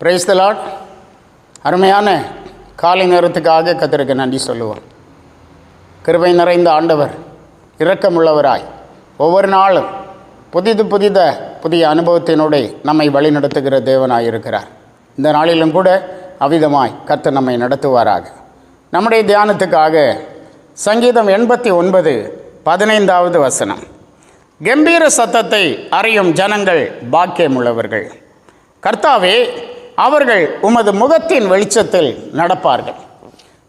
Praise the Lord. அருமையான காலை நேரத்துக்காக கர்த்தருக்கு நன்றி சொல்லுவோம். கிருபை நிறைந்த ஆண்டவர் இரக்கமுள்ளவராய் ஒவ்வொரு நாளும் புதிய அனுபவத்தினோடு நம்மை வழிநடத்துகிற தேவனாய் இருக்கிறார். இந்த நாளிலும் கூட அவ்விதமாய் கர்த்தர் நம்மை நடத்துவாராக. நம்முடைய தியானத்துக்காக சங்கீதம் 89:15 வசனம். கம்பீர சத்தத்தை அறியும் ஜனங்கள் பாக்கியமுள்ளவர்கள். கர்த்தாவே, அவர்கள் உமது முகத்தின் வெளிச்சத்தில் நடப்பார்கள்.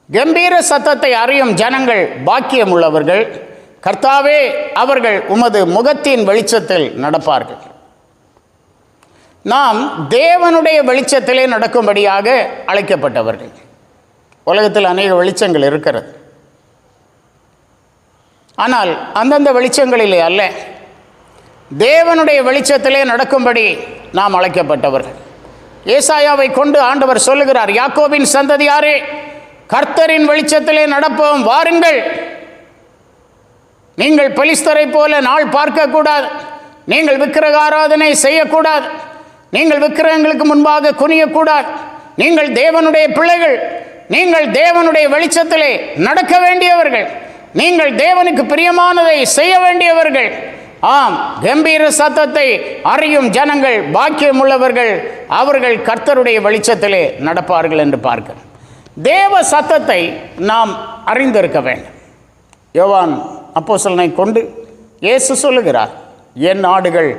கம்பீர சத்தத்தை அறியும் ஜனங்கள் பாக்கியமுள்ளவர்கள். கர்த்தாவே, அவர்கள் உமது முகத்தின் வெளிச்சத்தில் நடப்பார்கள். நாம் தேவனுடைய வெளிச்சத்திலே நடக்கும்படியாக அழைக்கப்பட்டவர்கள். உலகத்தில் அநேக வெளிச்சங்கள் இருக்கிறது. ஆனால் அந்தந்த வெளிச்சங்களிலே அல்ல, தேவனுடைய வெளிச்சத்திலே நடக்கும்படி நாம் அழைக்கப்பட்டவர்கள். ஏசாயாவை கொண்டு ஆண்டவர் சொல்லுகிறார், யாக்கோபின் சந்ததியாரே, கர்த்தரின் வெளிச்சத்திலே நடப்போம், வாருங்கள். நீங்கள் பெலிஸ்தரை போல நாள் பார்க்கக்கூடாது. நீங்கள் விக்கிரக ஆராதனை செய்யக்கூடாது. நீங்கள் விக்கிரகங்களுக்கு முன்பாக குனியக்கூடாது. நீங்கள் தேவனுடைய பிள்ளைகள். நீங்கள் தேவனுடைய வெளிச்சத்திலே நடக்க வேண்டியவர்கள். நீங்கள் தேவனுக்கு பிரியமானதை செய்ய வேண்டியவர்கள். ஆம், கம்பீர சத்தத்தை அறியும் ஜனங்கள் பாக்கியம் உள்ளவர்கள். அவர்கள் கர்த்தருடைய வெளிச்சத்திலே நடப்பார்கள் என்று பார்க்கிறோம். தேவ சத்தத்தை நாம் அறிந்திருக்க வேண்டும். யோவான் அப்போஸ்தலனை கொண்டு இயேசு சொல்லுகிறார், என் ஆடுகள்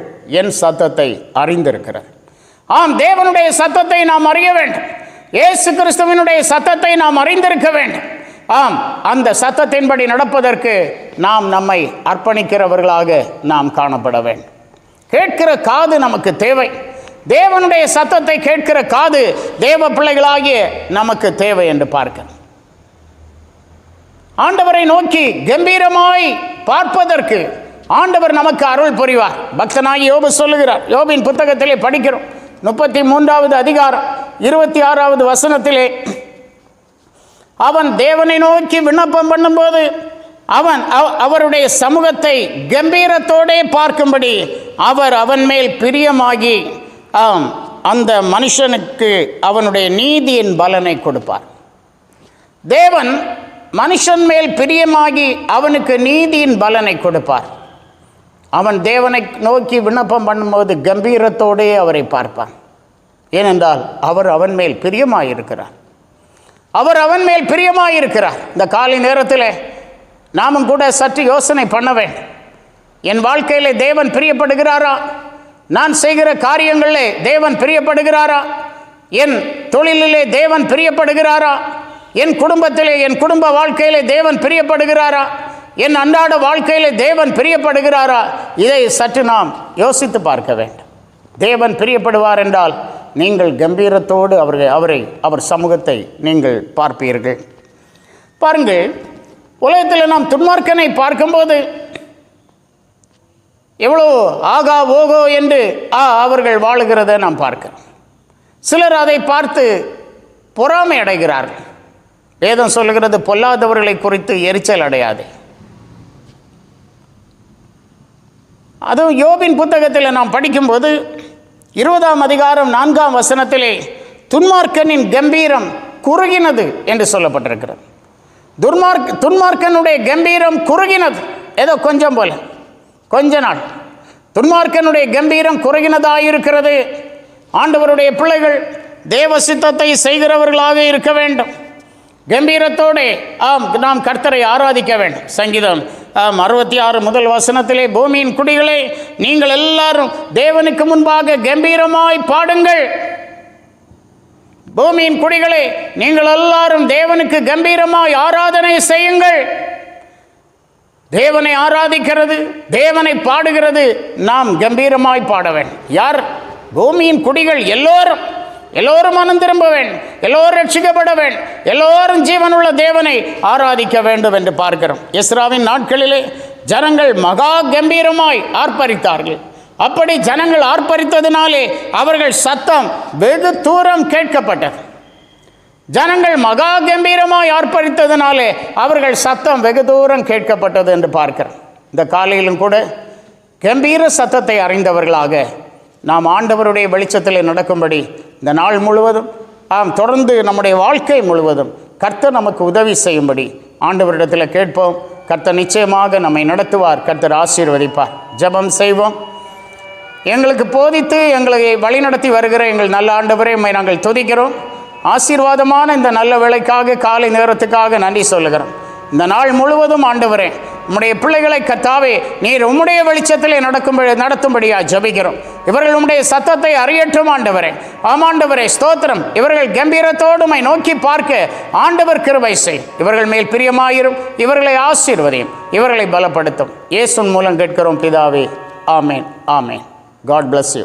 என் சத்தத்தை அறிந்திருக்கிறார். ஆம், தேவனுடைய சத்தத்தை நாம் அறிய வேண்டும். இயேசு கிறிஸ்துவினுடைய சத்தத்தை நாம் அறிந்திருக்க வேண்டும். ஆம், அந்த சத்தத்தின்படி நடப்பதற்கு நாம் நம்மை அர்ப்பணிக்கிறவர்களாக நாம் காணப்பட வேண்டும். கேட்கிற காது நமக்கு தேவை. தேவனுடைய சத்தத்தை கேட்கிற காது தேவ பிள்ளைகளாகிய நமக்கு தேவை என்று பார்க்கிறோம். ஆண்டவரை நோக்கி கம்பீரமாய் பார்ப்பதற்கு ஆண்டவர் நமக்கு அருள் புரிவார். பக்தனாகி யோபு சொல்லுகிறார். யோபின் புத்தகத்திலே படிக்கிறோம், 33வது அதிகாரம் 26வது வசனத்திலே, அவன் தேவனை நோக்கி விண்ணப்பம் பண்ணும்போது அவருடைய சமூகத்தை கம்பீரத்தோடே பார்க்கும்படி அவர் அவன் மேல் பிரியமாகி அந்த மனுஷனுக்கு அவனுடைய நீதியின் பலனை கொடுப்பார். தேவன் மனுஷன் மேல் பிரியமாகி அவனுக்கு நீதியின் பலனை கொடுப்பார். அவன் தேவனை நோக்கி விண்ணப்பம் பண்ணும்போது கம்பீரத்தோடே அவரை பார்ப்பான். ஏனென்றால் அவர் அவன் மேல் பிரியமாயிருக்கிறார். அவர் அவன் மேல் பிரியமாயிருக்கிறார். இந்த காலை நேரத்தில் நாமும் கூட சற்று யோசனை பண்ண வேண்டும். என் வாழ்க்கையிலே தேவன் பிரியப்படுகிறாரா? நான் செய்கிற காரியங்களிலே தேவன் பிரியப்படுகிறாரா? என் தொழிலிலே தேவன் பிரியப்படுகிறாரா? என் குடும்பத்திலே, என் குடும்ப வாழ்க்கையிலே தேவன் பிரியப்படுகிறாரா? என் அன்றாட வாழ்க்கையிலே தேவன் பிரியப்படுகிறாரா? இதை சற்று நாம் யோசித்து பார்க்க வேண்டும். தேவன் பிரியப்படுவார் என்றால் நீங்கள் கம்பீரத்தோடு அவர் சமூகத்தை நீங்கள் பார்ப்பீர்கள். பாருங்கள், உலகத்தில் நாம் துன்மார்க்கனை பார்க்கும்போது எவ்வளோ ஆகா ஓகோ என்று அவர்கள் வாழுகிறதை நாம் பார்க்கிறோம். சிலர் அதை பார்த்து பொறாமை அடைகிறார்கள். வேதம் சொல்லுகிறது, பொல்லாதவர்களை குறித்து எரிச்சல் அடையாது. அதுவும் யோபின் புத்தகத்தில் நாம் படிக்கும்போது 20ஆம் அதிகாரம் 4ஆம் வசனத்திலே துன்மார்க்கனின் கம்பீரம் குறுகினது என்று சொல்லப்பட்டிருக்கிறது. துன்மார்க்கனுடைய கம்பீரம் குறுகினது, ஏதோ கொஞ்சம் போல, கொஞ்ச நாள். துன்மார்க்கனுடைய கம்பீரம் குறுகினதாயிருக்கிறது. ஆண்டவருடைய பிள்ளைகள் தேவ சித்தத்தை செய்கிறவர்களாக இருக்க வேண்டும். கம்பீரத்தோடு நாம் கர்த்தரை ஆராதிக்க வேண்டும். சங்கீதம் 66 முதல் வசனத்திலே, பூமியின் குடிகளே, நீங்கள் எல்லாரும் தேவனுக்கு முன்பாக கம்பீரமாய் பாடுங்கள். பூமியின் குடிகளே, நீங்கள் எல்லாரும் தேவனுக்கு கம்பீரமாய் ஆராதனை செய்யுங்கள். தேவனை ஆராதிக்கிறது, தேவனை பாடுகிறது நாம் கம்பீரமாய் பாட வேண்டும். யார்? பூமியின் குடிகள் எல்லோரும் மனம் திரும்ப வேண்டும், எல்லோரும் ரட்சிக்கப்பட வேண்டும், எல்லோரும் ஜீவனுள்ள தேவனை ஆராதிக்க வேண்டும் என்று பார்க்கிறோம். எஸ்ராவின் நாட்களிலே ஜனங்கள் மகா கம்பீரமாய் ஆர்ப்பரித்தார்கள். அப்படி ஜனங்கள் ஆர்ப்பரித்ததினாலே அவர்கள் சத்தம் வெகு தூரம் கேட்கப்பட்டது. ஜனங்கள் மகா கம்பீரமாய் ஆர்ப்பரித்ததினாலே அவர்கள் சத்தம் வெகு தூரம் கேட்கப்பட்டது என்று பார்க்கிறோம். இந்த காலையிலும் கூட கம்பீர சத்தத்தை அறிந்தவர்களாக நாம் ஆண்டவருடைய வெளிச்சத்தில் நடக்கும்படி இந்த நாள் முழுவதும் தொடர்ந்து நம்முடைய வாழ்க்கை முழுவதும் கர்த்தர் நமக்கு உதவி செய்யும்படி ஆண்டவரிடத்தில் கேட்போம். கர்த்தர் நிச்சயமாக நம்மை நடத்துவார். கர்த்தர் ஆசீர்வதிப்பார். ஜெபம் செய்வோம். எங்களுக்கு போதித்து எங்களை வழிநடத்தி வருகிற எங்கள் நல்ல ஆண்டவரே, உம்மை நாங்கள் துதிக்கிறோம். ஆசீர்வாதமான இந்த நல்ல வேளைக்காக, காலை நேரத்துக்காக நன்றி சொல்லுகிறோம். இந்த நாள் முழுவதும் ஆண்டவரே, உம்முடைய பிள்ளைகளை கர்த்தாவே நீர் உம்முடைய வெளிச்சத்திலே நடத்தும்படியா ஜெபிக்கிறோம். இவர்கள் உம்முடைய சத்தத்தை அறியட்டும் ஆண்டவரே. ஆமாண்டவரே, ஸ்தோத்திரம். இவர்கள் கம்பீரத்தோடு உம்மை நோக்கி பார்க்க ஆண்டவர் கிருபை செய். இவர்கள் மேல் பிரியமாயிரும். இவர்களை ஆசீர்வதியும். இவர்களை பலப்படுத்தும். இயேசுவின் மூலம் கேட்கிறோம் பிதாவே. ஆமேன். ஆமேன். God bless you.